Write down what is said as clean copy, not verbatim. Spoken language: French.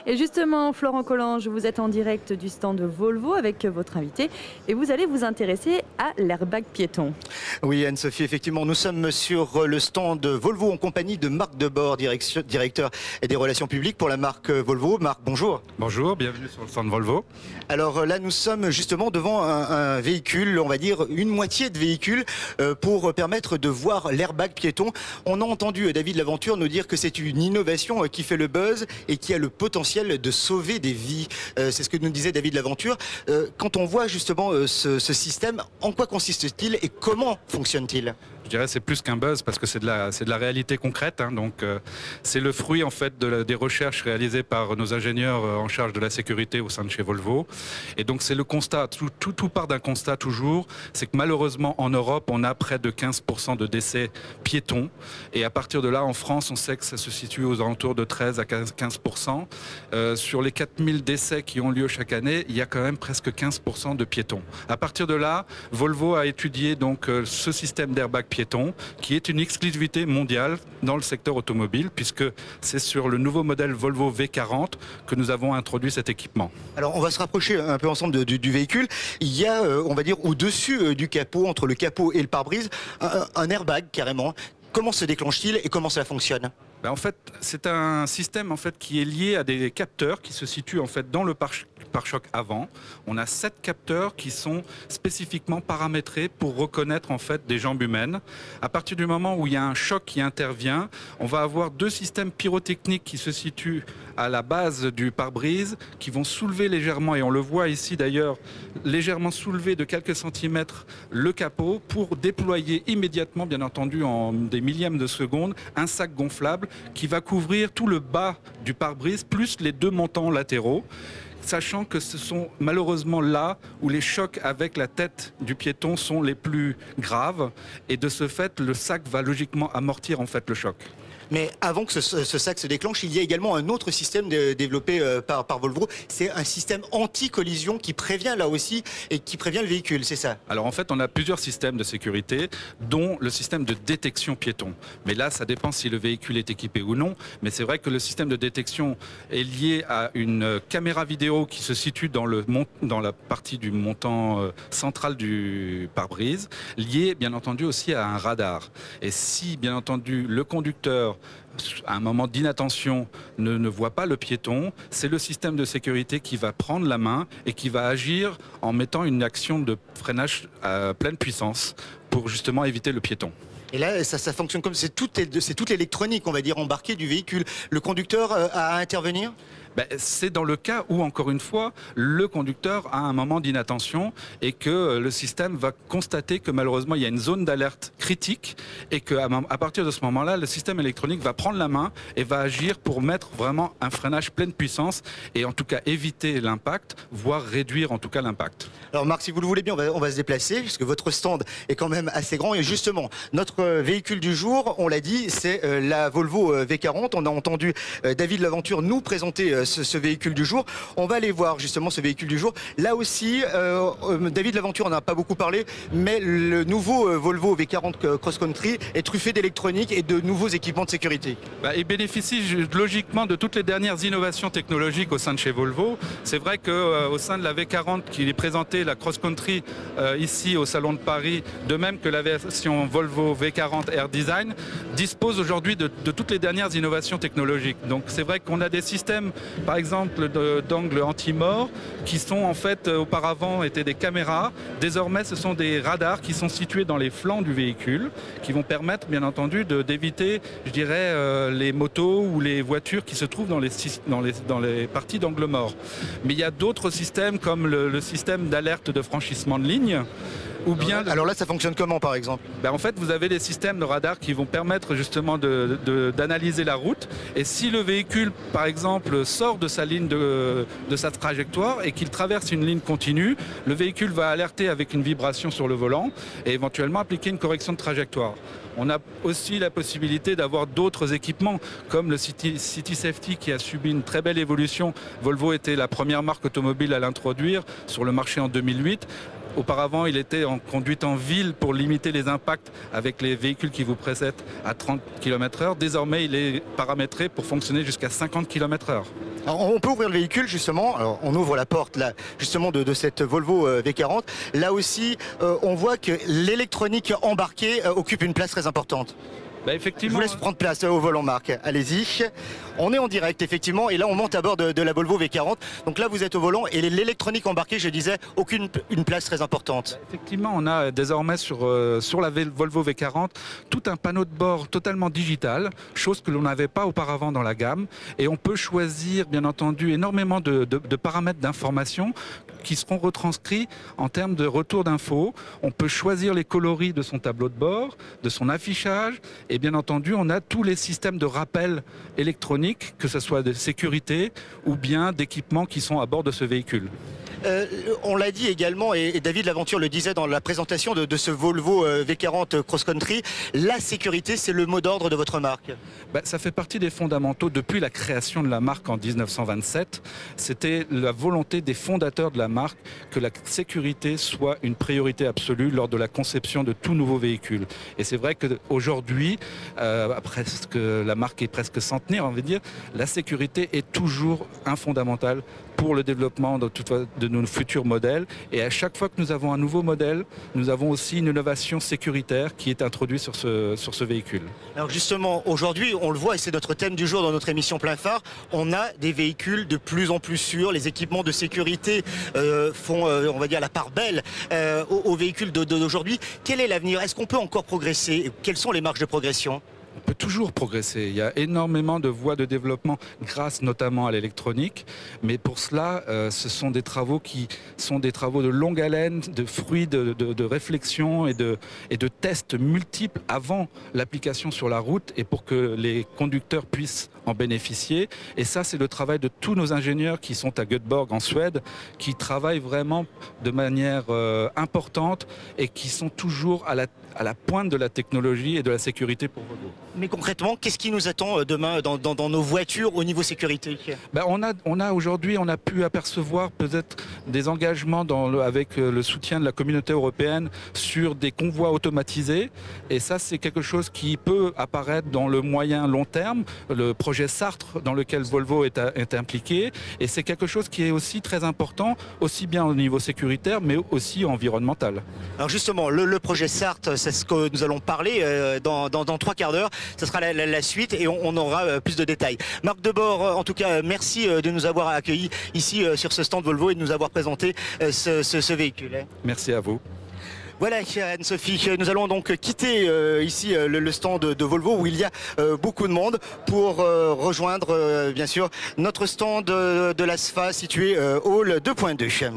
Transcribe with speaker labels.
Speaker 1: Et justement, Florent Collange, vous êtes en direct du stand de Volvo avec votre invité et vous allez vous intéresser à l'airbag piéton.
Speaker 2: Oui, Anne-Sophie, effectivement, nous sommes sur le stand de Volvo en compagnie de Marc Debord, directeur et des relations publiques pour la marque Volvo. Marc, bonjour.
Speaker 3: Bonjour, bienvenue sur le stand Volvo.
Speaker 2: Alors là, nous sommes justement devant un véhicule, on va dire une moitié de véhicule, pour permettre de voir l'airbag piéton. On a entendu David Laventure nous dire que c'est une innovation qui fait le buzz et qui a le potentiel de sauver des vies. C'est ce que nous disait David Laventure. Quand on voit justement ce système, en quoi consiste-t-il et comment fonctionne-t-il ?
Speaker 3: Je dirais c'est plus qu'un buzz parce que c'est de la réalité concrète. C'est le fruit en fait des recherches réalisées par nos ingénieurs en charge de la sécurité au sein de chez Volvo. Et donc c'est le constat, tout part d'un constat toujours, c'est que malheureusement en Europe on a près de 15% de décès piétons. Et à partir de là en France on sait que ça se situe aux alentours de 13 à 15%. Sur les 4000 décès qui ont lieu chaque année, il y a quand même presque 15% de piétons. À partir de là, Volvo a étudié donc ce système d'airbag piéton, qui est une exclusivité mondiale dans le secteur automobile, puisque c'est sur le nouveau modèle Volvo V40 que nous avons introduit cet équipement.
Speaker 2: Alors on va se rapprocher un peu ensemble du véhicule. Il y a, on va dire, au-dessus du capot, entre le capot et le pare-brise, un airbag carrément. Comment se déclenche-t-il et comment ça fonctionne ?
Speaker 3: En fait, c'est un système en fait, qui est lié à des capteurs qui se situent en fait, dans le pare-choc avant. On a 7 capteurs qui sont spécifiquement paramétrés pour reconnaître en fait, des jambes humaines. À partir du moment où il y a un choc qui intervient, on va avoir 2 systèmes pyrotechniques qui se situent à la base du pare-brise, qui vont soulever légèrement, et on le voit ici d'ailleurs, légèrement soulever de quelques centimètres le capot pour déployer immédiatement, bien entendu en des millièmes de seconde, un sac gonflable qui va couvrir tout le bas du pare-brise, plus les 2 montants latéraux, sachant que ce sont malheureusement là où les chocs avec la tête du piéton sont les plus graves, et de ce fait, le sac va logiquement amortir en fait le choc.
Speaker 2: Mais avant que ce sac se déclenche, il y a également un autre système développé par Volvo. C'est un système anti-collision qui prévient là aussi et qui prévient le véhicule, c'est ça?
Speaker 3: Alors en fait, on a plusieurs systèmes de sécurité, dont le système de détection piéton. Mais là, ça dépend si le véhicule est équipé ou non. Mais c'est vrai que le système de détection est lié à une caméra vidéo qui se situe dans la partie du montant central du pare-brise, lié bien entendu aussi à un radar. Et si bien entendu le conducteur à un moment d'inattention ne voit pas le piéton, c'est le système de sécurité qui va prendre la main et qui va agir en mettant une action de freinage à pleine puissance pour justement éviter le piéton.
Speaker 2: Et là, ça fonctionne comme c'est toute l'électronique, on va dire, embarquée du véhicule. Le conducteur a à intervenir ?
Speaker 3: C'est dans le cas où, encore une fois, le conducteur a un moment d'inattention et que le système va constater que malheureusement il y a une zone d'alerte critique et qu'à partir de ce moment-là, le système électronique va prendre la main et va agir pour mettre vraiment un freinage pleine puissance et en tout cas éviter l'impact, voire réduire en tout cas l'impact.
Speaker 2: Alors Marc, si vous le voulez bien, on va se déplacer puisque votre stand est quand même assez grand et justement, notre véhicule du jour, on l'a dit, c'est la Volvo V40. On a entendu David Laventure nous présenter ce véhicule du jour. On va aller voir justement ce véhicule du jour. Là aussi, David Laventure, on n'a pas beaucoup parlé, mais le nouveau Volvo V40 Cross Country est truffé d'électronique et de nouveaux équipements de sécurité.
Speaker 3: Il bénéficie logiquement de toutes les dernières innovations technologiques au sein de chez Volvo. C'est vrai qu'au sein de la V40 qui est présentée, la Cross Country ici au Salon de Paris, de même que la version Volvo V40 Air Design, dispose aujourd'hui de toutes les dernières innovations technologiques. Donc c'est vrai qu'on a des systèmes par exemple d'angles anti-mort qui sont en fait auparavant étaient des caméras. Désormais ce sont des radars qui sont situés dans les flancs du véhicule qui vont permettre bien entendu d'éviter je dirais les motos ou les voitures qui se trouvent dans les parties d'angle mort. Mais il y a d'autres systèmes comme le système d'alerte de franchissement de ligne. Ou bien
Speaker 2: alors là, ça fonctionne comment, par exemple?
Speaker 3: En fait, vous avez des systèmes de radar qui vont permettre justement d'analyser la route. Et si le véhicule, par exemple, sort de sa ligne de sa trajectoire et qu'il traverse une ligne continue, le véhicule va alerter avec une vibration sur le volant et éventuellement appliquer une correction de trajectoire. On a aussi la possibilité d'avoir d'autres équipements comme le City Safety qui a subi une très belle évolution. Volvo était la première marque automobile à l'introduire sur le marché en 2008. Auparavant, il était en conduite en ville pour limiter les impacts avec les véhicules qui vous précèdent à 30 km/h. Désormais, il est paramétré pour fonctionner jusqu'à 50 km/h.
Speaker 2: Alors, on peut ouvrir le véhicule justement, alors, on ouvre la porte là justement de cette Volvo V40. Là aussi, on voit que l'électronique embarquée occupe une place très importante.
Speaker 3: Bah,
Speaker 2: Je
Speaker 3: effectivement,
Speaker 2: vous laisse prendre place au volant, Marc. Allez-y. On est en direct, effectivement, et là, on monte à bord de la Volvo V40. Donc là, vous êtes au volant, et l'électronique embarquée, je disais, occupe une place très importante.
Speaker 3: effectivement, on a désormais sur la Volvo V40 tout un panneau de bord totalement digital, chose que l'on n'avait pas auparavant dans la gamme. Et on peut choisir, bien entendu, énormément de paramètres d'information qui seront retranscrits en termes de retour d'infos. On peut choisir les coloris de son tableau de bord, de son affichage, et bien entendu, on a tous les systèmes de rappel électronique, que ce soit de sécurité ou bien d'équipements qui sont à bord de ce véhicule.
Speaker 2: On l'a dit également, et David Laventure le disait dans la présentation de ce Volvo V40 Cross Country, la sécurité, c'est le mot d'ordre de votre marque.
Speaker 3: Ça fait partie des fondamentaux depuis la création de la marque en 1927. C'était la volonté des fondateurs de la marque que la sécurité soit une priorité absolue lors de la conception de tout nouveau véhicule. Et c'est vrai qu'aujourd'hui, la marque est presque centenaire, on va dire, la sécurité est toujours un fondamental pour le développement de nos futurs modèles. Et à chaque fois que nous avons un nouveau modèle, nous avons aussi une innovation sécuritaire qui est introduite sur ce véhicule. Alors
Speaker 2: justement, aujourd'hui, on le voit, et c'est notre thème du jour dans notre émission Plein Phare, on a des véhicules de plus en plus sûrs, les équipements de sécurité font, on va dire, la part belle aux véhicules d'aujourd'hui. Quel est l'avenir? Est-ce qu'on peut encore progresser? Quelles sont les marges de progression?
Speaker 3: On peut toujours progresser. Il y a énormément de voies de développement grâce notamment à l'électronique. Mais pour cela, ce sont des travaux qui sont des travaux de longue haleine, de fruits de réflexion et de tests multiples avant l'application sur la route et pour que les conducteurs puissent en bénéficier. Et ça, c'est le travail de tous nos ingénieurs qui sont à Göteborg en Suède, qui travaillent vraiment de manière importante et qui sont toujours à la pointe de la technologie et de la sécurité pour Volvo.
Speaker 2: Mais concrètement, qu'est-ce qui nous attend demain dans nos voitures au niveau sécurité?
Speaker 3: Aujourd'hui, on a pu apercevoir peut-être des engagements avec le soutien de la communauté européenne sur des convois automatisés. Et ça, c'est quelque chose qui peut apparaître dans le moyen long terme. Le projet Sartre, dans lequel Volvo est impliqué. Et c'est quelque chose qui est aussi très important, aussi bien au niveau sécuritaire, mais aussi environnemental.
Speaker 2: Alors justement, le projet Sartre, c'est ce que nous allons parler dans 3 quarts d'heure. Ce sera la suite et on aura plus de détails. Marc Debord, en tout cas, merci de nous avoir accueillis ici sur ce stand Volvo et de nous avoir présenté ce véhicule.
Speaker 3: Merci à vous.
Speaker 2: Voilà Anne-Sophie, nous allons donc quitter ici le stand de Volvo où il y a beaucoup de monde pour rejoindre bien sûr notre stand de l'ASFA situé Hall 2.2.